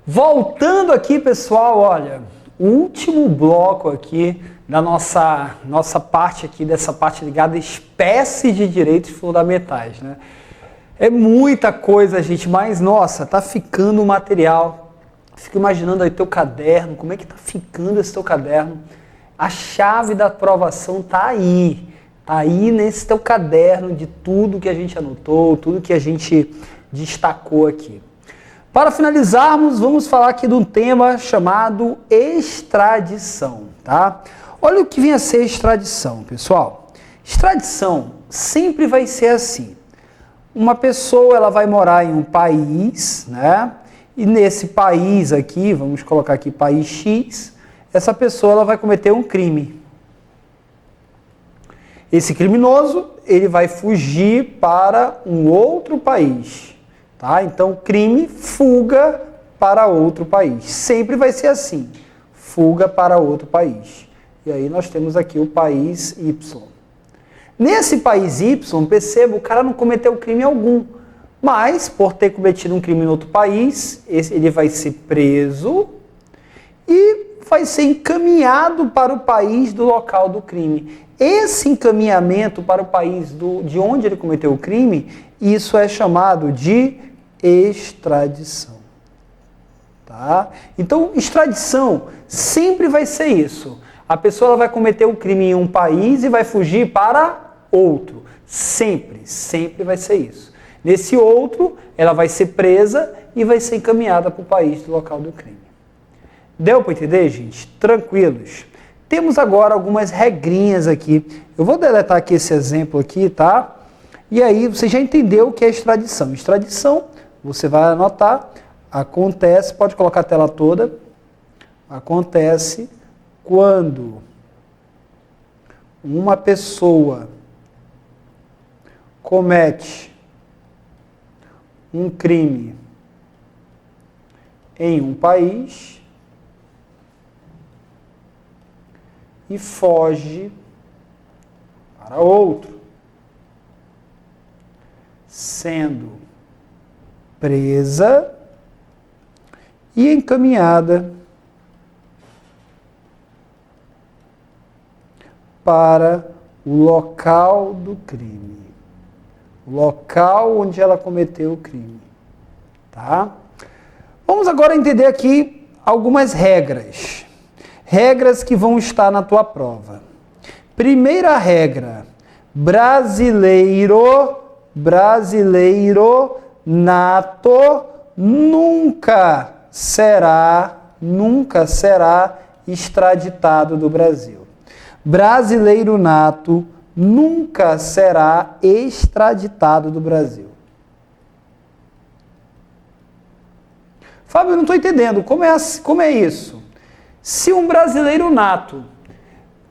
Voltando aqui, pessoal, olha, o último bloco aqui da nossa parte aqui, dessa parte ligada a espécies de direitos fundamentais, né? É muita coisa, gente, mas, nossa, tá ficando o material. Fico imaginando aí teu caderno, como é que tá ficando esse teu caderno. A chave da aprovação tá aí nesse teu caderno de tudo que a gente anotou, tudo que a gente destacou aqui. Para finalizarmos, vamos falar aqui de um tema chamado extradição, tá? Olha o que vem a ser extradição, pessoal. Extradição sempre vai ser assim. Uma pessoa, ela vai morar em um país, né? E nesse país aqui, vamos colocar aqui país X, essa pessoa ela vai cometer um crime. Esse criminoso, ele vai fugir para um outro país. Tá? Então, crime, fuga para outro país. Sempre vai ser assim, fuga para outro país. E aí nós temos aqui o país Y. Nesse país Y, perceba, o cara não cometeu crime algum. Mas, por ter cometido um crime em outro país, ele vai ser preso e vai ser encaminhado para o país do local do crime. Esse encaminhamento para o país de onde ele cometeu o crime, isso é chamado de extradição. Tá? Então, extradição sempre vai ser isso. A pessoa ela vai cometer o crime em um país e vai fugir para outro. Sempre vai ser isso. Nesse outro, ela vai ser presa e vai ser encaminhada para o país do local do crime. Deu para entender, gente? Tranquilos. Temos agora algumas regrinhas aqui. Eu vou deletar aqui esse exemplo aqui, tá? E aí você já entendeu o que é extradição. Extradição, você vai anotar, acontece, pode colocar a tela toda, acontece quando uma pessoa comete um crime em um país e foge para outro, sendo presa e encaminhada para o local do crime, o local onde ela cometeu o crime, tá? Vamos agora entender aqui algumas regras. Regras que vão estar na tua prova. Primeira regra, brasileiro nato nunca será extraditado do Brasil. Brasileiro nato nunca será extraditado do Brasil. Fábio, eu não estou entendendo. Como é isso? Se um brasileiro nato,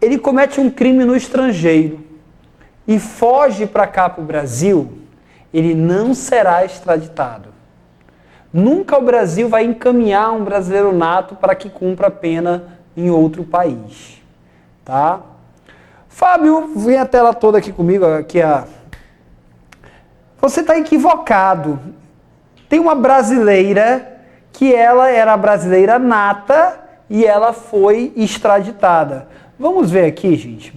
ele comete um crime no estrangeiro e foge para cá, para o Brasil, ele não será extraditado. Nunca o Brasil vai encaminhar um brasileiro nato para que cumpra a pena em outro país. Tá? Fábio, vem a tela toda aqui comigo. Você está equivocado. Tem uma brasileira que ela era brasileira nata e ela foi extraditada. Vamos ver aqui, gente.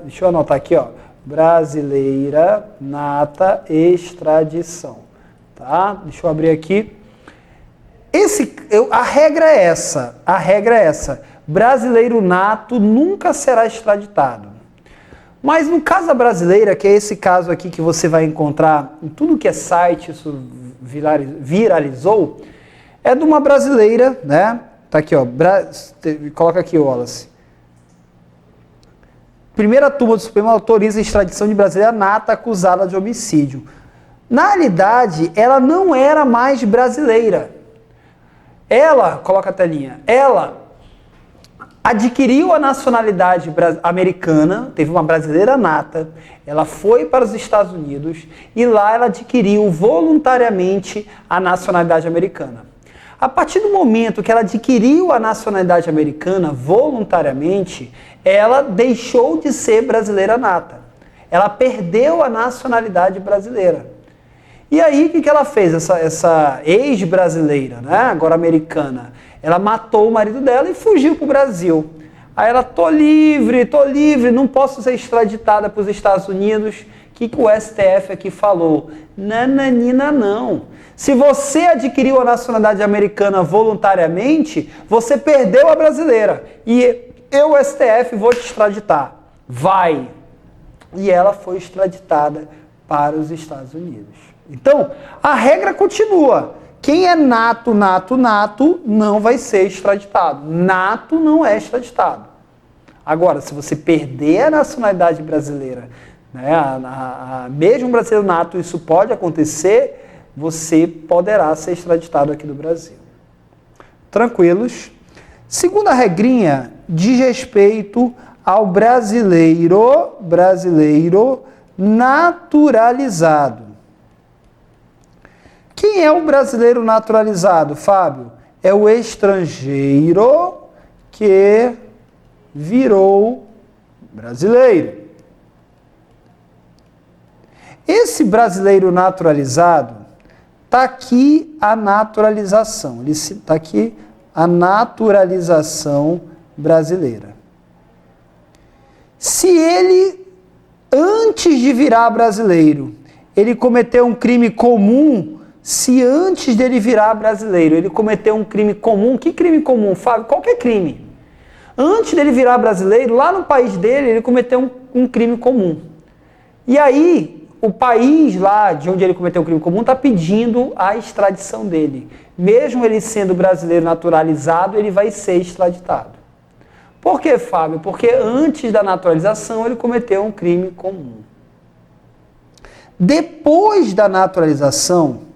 Deixa eu anotar aqui, ó. Brasileira nata extradição. Tá? Deixa eu abrir aqui. A regra é essa. Brasileiro nato nunca será extraditado. Mas no caso da brasileira, que é esse caso aqui que você vai encontrar em tudo que é site, isso viralizou, é de uma brasileira, né? Tá aqui, ó. Coloca aqui, Wallace. Primeira turma do Supremo autoriza a extradição de brasileira nata acusada de homicídio. Na realidade, ela não era mais brasileira. Coloca a telinha, ela adquiriu a nacionalidade americana, teve uma brasileira nata, ela foi para os Estados Unidos e lá ela adquiriu voluntariamente a nacionalidade americana. A partir do momento que ela adquiriu a nacionalidade americana voluntariamente, ela deixou de ser brasileira nata. Ela perdeu a nacionalidade brasileira. E aí, o que ela fez? Essa ex-brasileira, né? Agora americana, ela matou o marido dela e fugiu para o Brasil. Aí ela, tô livre, não posso ser extraditada para os Estados Unidos. O que o STF aqui falou? Nananina não. Se você adquiriu a nacionalidade americana voluntariamente, você perdeu a brasileira. E eu, STF, vou te extraditar. Vai. E ela foi extraditada para os Estados Unidos. Então, a regra continua. Quem é nato, não vai ser extraditado. Nato não é extraditado. Agora, se você perder a nacionalidade brasileira, né, mesmo um brasileiro nato, isso pode acontecer, você poderá ser extraditado aqui do Brasil. Tranquilos? Segunda regrinha diz respeito ao brasileiro naturalizado. Quem é o brasileiro naturalizado, Fábio? É o estrangeiro que virou brasileiro. Esse brasileiro naturalizado, está aqui a naturalização. Está aqui a naturalização brasileira. Se ele, antes de virar brasileiro, ele cometeu um crime comum, se antes dele virar brasileiro, ele cometeu um crime comum, que crime comum, Fábio? Qualquer crime. Antes dele virar brasileiro, lá no país dele, ele cometeu um crime comum. E aí, o país lá de onde ele cometeu o crime comum está pedindo a extradição dele. Mesmo ele sendo brasileiro naturalizado, ele vai ser extraditado. Por quê, Fábio? Porque antes da naturalização ele cometeu um crime comum. Depois da naturalização,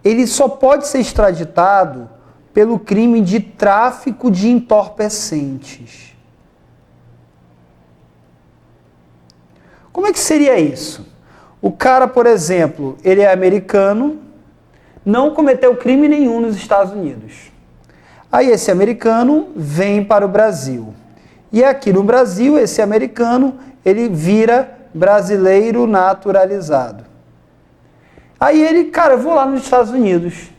ele só pode ser extraditado pelo crime de tráfico de entorpecentes. Como é que seria isso? O cara, por exemplo, ele é americano, não cometeu crime nenhum nos Estados Unidos. Aí esse americano vem para o Brasil. E aqui no Brasil, esse americano, ele vira brasileiro naturalizado. Aí ele, cara, eu vou lá nos Estados Unidos.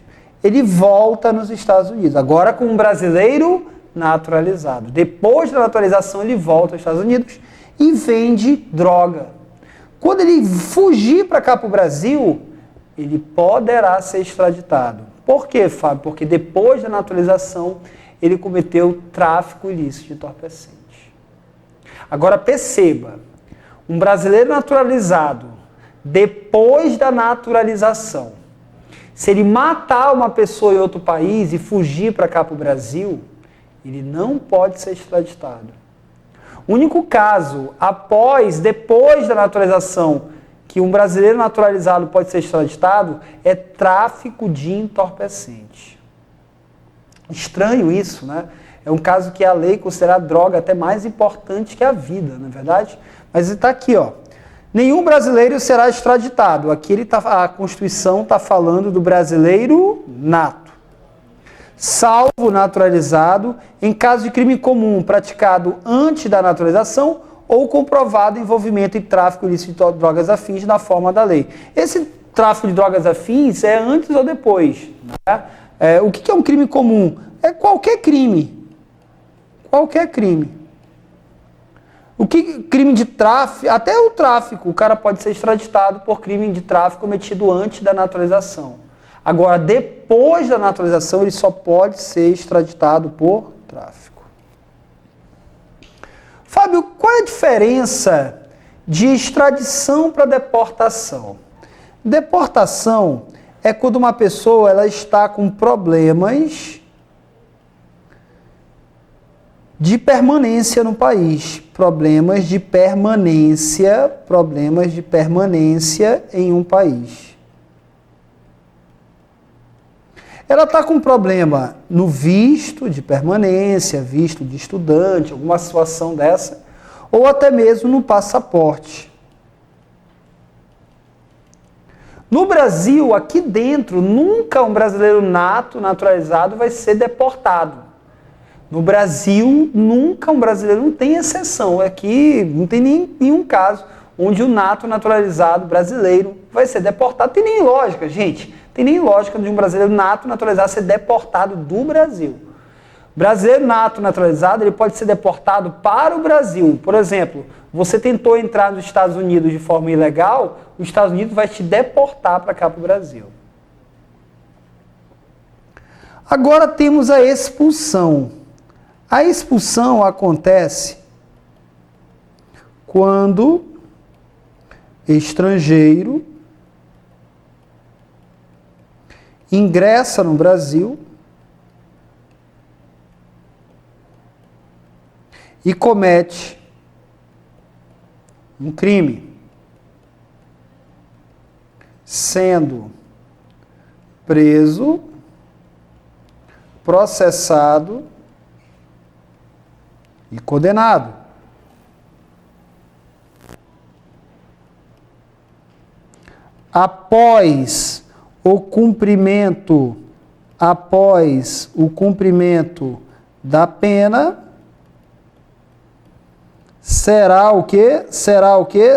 Ele volta nos Estados Unidos, agora com um brasileiro naturalizado. Depois da naturalização, ele volta aos Estados Unidos e vende droga. Quando ele fugir para cá para o Brasil, ele poderá ser extraditado. Por quê, Fábio? Porque depois da naturalização, ele cometeu tráfico ilícito de entorpecentes. Agora perceba, um brasileiro naturalizado, depois da naturalização, se ele matar uma pessoa em outro país e fugir para cá para o Brasil, ele não pode ser extraditado. O único caso, depois da naturalização, que um brasileiro naturalizado pode ser extraditado, é tráfico de entorpecente. Estranho isso, né? É um caso que a lei considera a droga até mais importante que a vida, não é verdade? Mas está aqui, ó. Nenhum brasileiro será extraditado. Aqui a Constituição está falando do brasileiro nato. Salvo naturalizado, em caso de crime comum praticado antes da naturalização ou comprovado envolvimento em tráfico ilícito de drogas afins na forma da lei. Esse tráfico de drogas afins é antes ou depois. Né? O que é um crime comum? É qualquer crime. Qualquer crime. Crime de tráfico, até o tráfico, o cara pode ser extraditado por crime de tráfico cometido antes da naturalização. Agora, depois da naturalização, ele só pode ser extraditado por tráfico. Fábio, qual é a diferença de extradição para deportação? Deportação é quando uma pessoa ela está com problemas de permanência no país. Problemas de permanência em um país. Ela está com problema no visto de permanência, visto de estudante, alguma situação dessa, ou até mesmo no passaporte. No Brasil, aqui dentro, nunca um brasileiro naturalizado vai ser deportado. No Brasil, nunca um brasileiro, não tem exceção, aqui não tem nenhum caso, onde o nato naturalizado brasileiro vai ser deportado. Tem nem lógica, gente. Tem nem lógica de um brasileiro nato naturalizado ser deportado do Brasil. Brasileiro nato naturalizado, ele pode ser deportado para o Brasil. Por exemplo, você tentou entrar nos Estados Unidos de forma ilegal, os Estados Unidos vai te deportar para cá, para o Brasil. Agora temos a expulsão. A expulsão acontece quando estrangeiro ingressa no Brasil e comete um crime, sendo preso, processado e condenado. Após o cumprimento da pena, será o quê?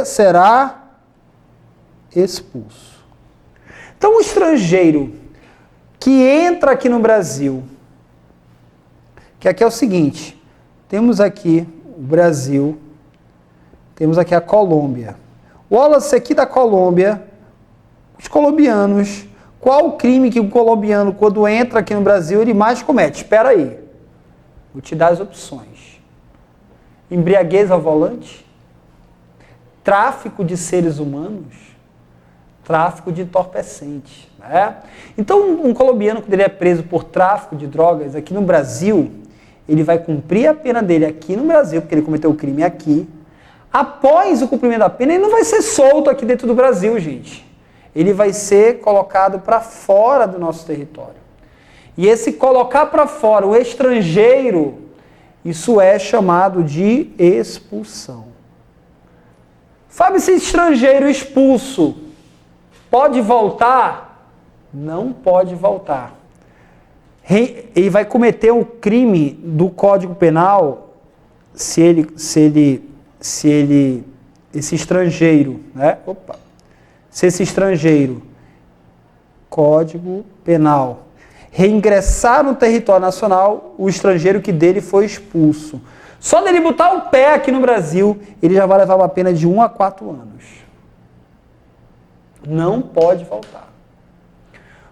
Será expulso. Então, o estrangeiro que entra aqui no Brasil, que aqui é o seguinte, temos aqui o Brasil, temos aqui a Colômbia. Wallace, aqui da Colômbia, os colombianos, qual o crime que o colombiano, quando entra aqui no Brasil, ele mais comete? Espera aí, vou te dar as opções. Embriaguez ao volante, tráfico de seres humanos, tráfico de entorpecentes. Né? Então, um colombiano, quando ele é preso por tráfico de drogas aqui no Brasil, ele vai cumprir a pena dele aqui no Brasil, porque ele cometeu o crime aqui. Após o cumprimento da pena, ele não vai ser solto aqui dentro do Brasil, gente. Ele vai ser colocado para fora do nosso território. E esse colocar para fora o estrangeiro, isso é chamado de expulsão. Fábio, esse estrangeiro expulso pode voltar? Não pode voltar. Ele vai cometer um crime do Código Penal se esse estrangeiro, né? Se esse estrangeiro, Código Penal, reingressar no território nacional, o estrangeiro que dele foi expulso. Só dele botar o pé aqui no Brasil, ele já vai levar uma pena de 1 a 4 anos. Não pode voltar.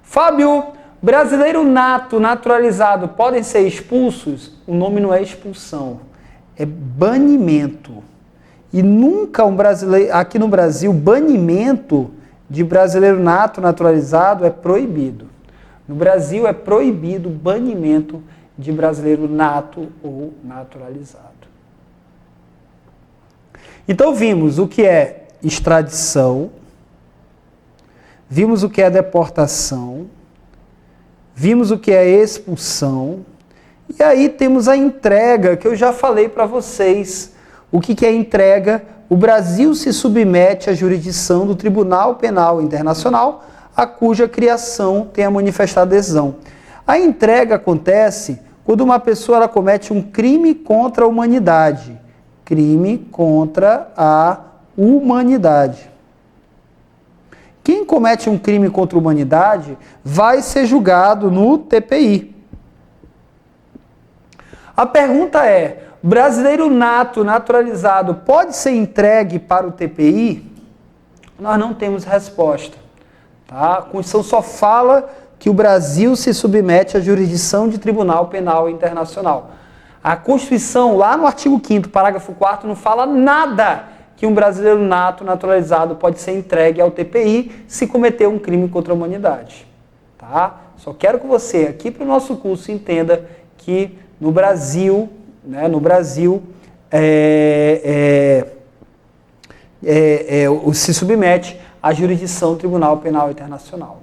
Fábio, brasileiro nato, naturalizado, podem ser expulsos? O nome não é expulsão, é banimento. E nunca um brasileiro, aqui no Brasil, banimento de brasileiro nato, naturalizado é proibido. No Brasil é proibido o banimento de brasileiro nato ou naturalizado. Então vimos o que é extradição, vimos o que é deportação, vimos o que é expulsão, e aí temos a entrega, que eu já falei para vocês. O que é entrega? O Brasil se submete à jurisdição do Tribunal Penal Internacional, a cuja criação tem a manifestada adesão. A entrega acontece quando uma pessoa ela comete um crime contra a humanidade. Crime contra a humanidade. Quem comete um crime contra a humanidade vai ser julgado no TPI. A pergunta é: brasileiro nato, naturalizado, pode ser entregue para o TPI? Nós não temos resposta. Tá? A Constituição só fala que o Brasil se submete à jurisdição de Tribunal Penal Internacional. A Constituição, lá no artigo 5º, parágrafo 4º, não fala nada que um brasileiro nato, naturalizado, pode ser entregue ao TPI se cometer um crime contra a humanidade. Tá? Só quero que você, aqui para o nosso curso, entenda que no Brasil, se submete à jurisdição do Tribunal Penal Internacional.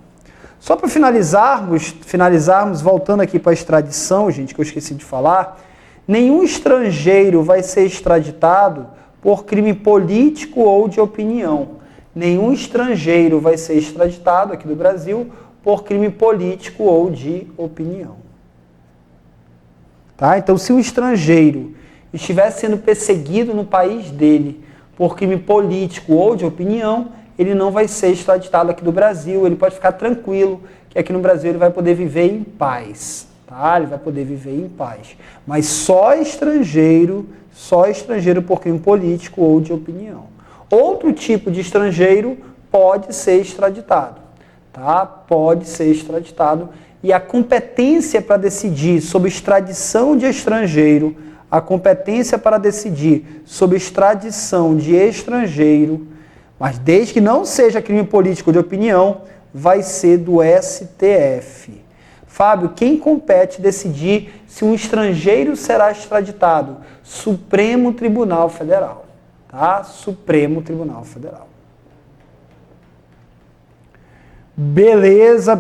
Só para finalizarmos, voltando aqui para a extradição, gente, que eu esqueci de falar, nenhum estrangeiro vai ser extraditado por crime político ou de opinião. Nenhum estrangeiro vai ser extraditado aqui do Brasil por crime político ou de opinião. Tá? Então, se o estrangeiro estiver sendo perseguido no país dele por crime político ou de opinião, ele não vai ser extraditado aqui do Brasil, ele pode ficar tranquilo que aqui no Brasil ele vai poder viver em paz, tá? Ele vai poder viver em paz. Mas só estrangeiro por crime político ou de opinião. Outro tipo de estrangeiro pode ser extraditado, tá? Pode ser extraditado. E a competência para decidir sobre extradição de estrangeiro, a competência para decidir sobre extradição de estrangeiro, mas desde que não seja crime político de opinião, vai ser do STF. Fábio, quem compete decidir se um estrangeiro será extraditado? Supremo Tribunal Federal, tá? Supremo Tribunal Federal. Beleza.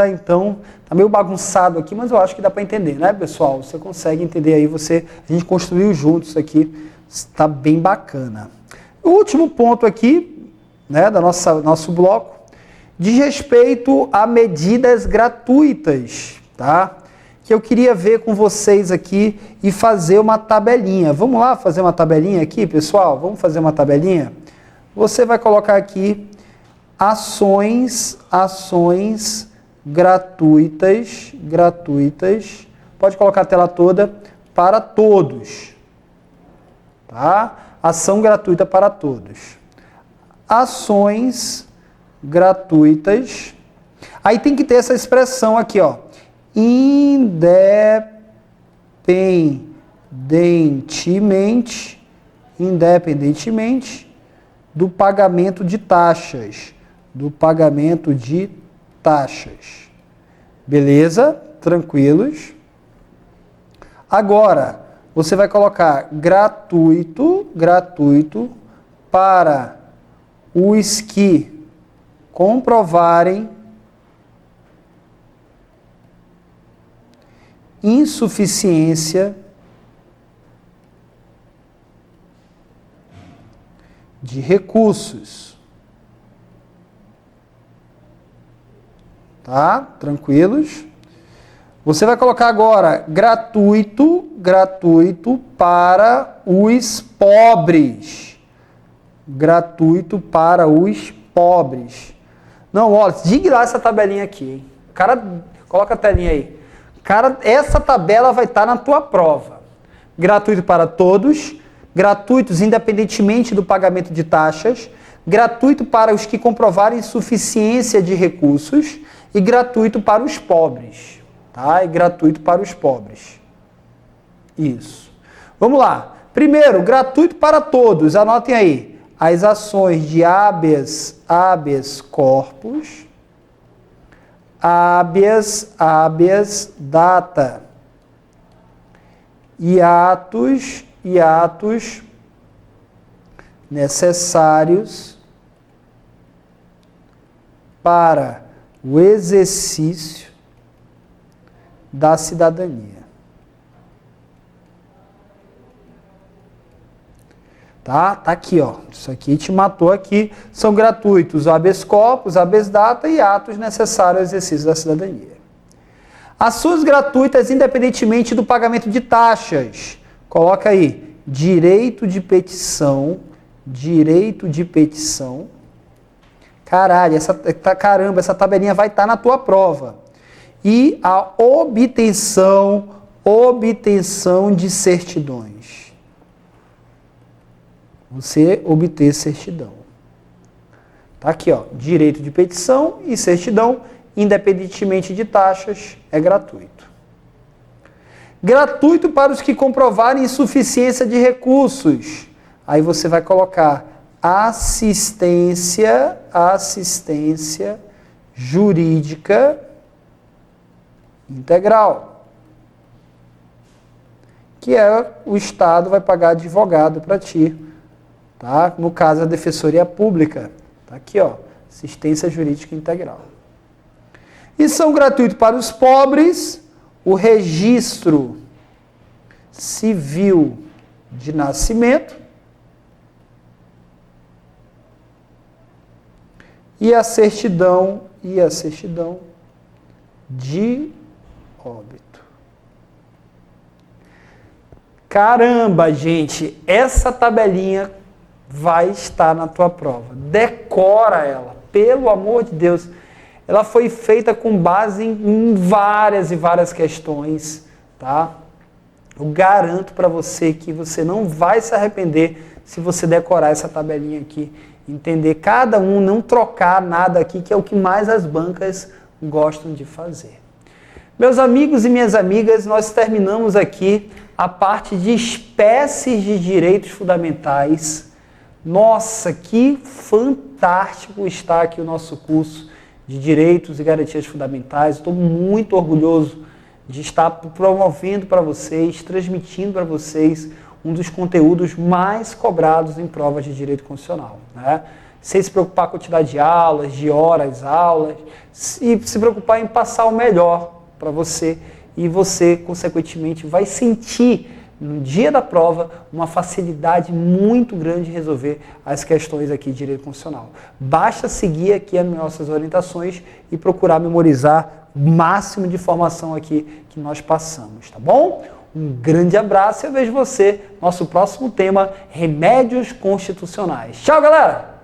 Então, tá meio bagunçado aqui, mas eu acho que dá para entender, né, pessoal? Você consegue entender aí, a gente construiu juntos isso aqui, está bem bacana. O último ponto aqui, né, nosso bloco, diz respeito a medidas gratuitas, tá? Que eu queria ver com vocês aqui e fazer uma tabelinha. Vamos lá fazer uma tabelinha aqui, pessoal? Vamos fazer uma tabelinha? Você vai colocar aqui ações gratuitas, pode colocar a tela toda, para todos, tá? Ação gratuita para todos. Ações gratuitas. Aí tem que ter essa expressão aqui, ó. Independentemente do pagamento de taxas. Beleza? Tranquilos. Agora, você vai colocar gratuito para os que comprovarem insuficiência de recursos. Tá? Tranquilos? Você vai colocar agora gratuito para os pobres. Gratuito para os pobres. Não, olha, diga lá essa tabelinha aqui, hein? Cara, coloca a telinha aí. Cara, essa tabela vai estar na tua prova. Gratuito para todos, gratuitos independentemente do pagamento de taxas, gratuito para os que comprovarem insuficiência de recursos e gratuito para os pobres. Tá? E gratuito para os pobres. Isso. Vamos lá. Primeiro, gratuito para todos. Anotem aí. As ações de habeas corpus, habeas data e atos necessários para o exercício da cidadania. Tá aqui, ó. Isso aqui te matou aqui. São gratuitos habeas corpus, habeas data e atos necessários ao exercício da cidadania. Ações gratuitas independentemente do pagamento de taxas. Coloca aí, direito de petição. Caralho, essa tabelinha vai estar na tua prova. E a obtenção de certidões. Você obter certidão. Tá aqui, ó, direito de petição e certidão, independentemente de taxas, é gratuito. Gratuito para os que comprovarem insuficiência de recursos. Aí você vai colocar assistência jurídica integral. Que é o Estado vai pagar advogado para ti. Tá? No caso, a Defensoria Pública. Tá aqui, ó, assistência jurídica integral. E são gratuitos para os pobres o registro civil de nascimento e a certidão de óbito. Caramba, gente, essa tabelinha vai estar na tua prova. Decora ela, pelo amor de Deus. Ela foi feita com base em várias e várias questões, tá? Eu garanto para você que você não vai se arrepender se você decorar essa tabelinha aqui, entender cada um, não trocar nada aqui, que é o que mais as bancas gostam de fazer. Meus amigos e minhas amigas, nós terminamos aqui a parte de espécies de direitos fundamentais. Nossa, que fantástico está aqui o nosso curso de Direitos e Garantias Fundamentais. Estou muito orgulhoso de estar promovendo para vocês, transmitindo para vocês um dos conteúdos mais cobrados em provas de direito constitucional, né? Sem se preocupar com a quantidade de aulas, de horas, aulas, e se preocupar em passar o melhor para você, e você, consequentemente, vai sentir no dia da prova uma facilidade muito grande de resolver as questões aqui de direito constitucional. Basta seguir aqui as nossas orientações e procurar memorizar o máximo de informação aqui que nós passamos, tá bom? Um grande abraço e eu vejo você no nosso próximo tema, remédios constitucionais. Tchau, galera!